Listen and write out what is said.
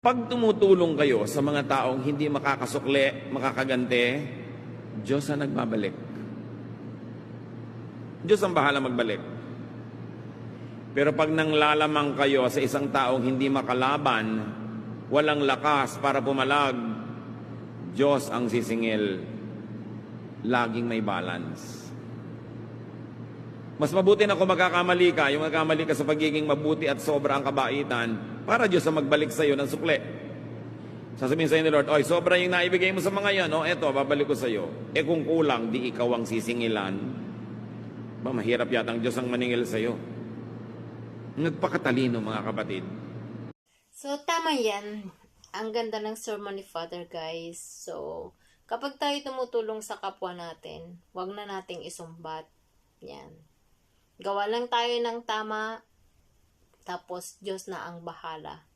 Pag tumutulong kayo sa mga taong hindi makakasukli, makakagante, Diyos ang nagbabalik. Diyos ang bahala magbalik. Pero pag nanglalamang kayo sa isang taong hindi makalaban, walang lakas para pumalag, Diyos ang sisingil. Laging may balance. Mas mabuti na kung magkakamali ka, yung magkakamali ka sa pagiging mabuti at sobra ang kabaitan, para Diyos ang magbalik sa iyo ng sukli. Sasabihin sa iyo ni Lord, oy, sobra yung naibigay mo sa mga yan, eto, babalik ko sa iyo. Kung kulang, di ikaw ang sisingilan, mahirap yata ang Diyos ang maningil sa iyo. Nagpakatalino, mga kapatid. So, tama yan. Ang ganda ng sermon ni Father, guys. So, kapag tayo tumutulong sa kapwa natin, wag na nating isumbat. Yan. Gawa lang tayo ng tama, tapos Diyos na ang bahala.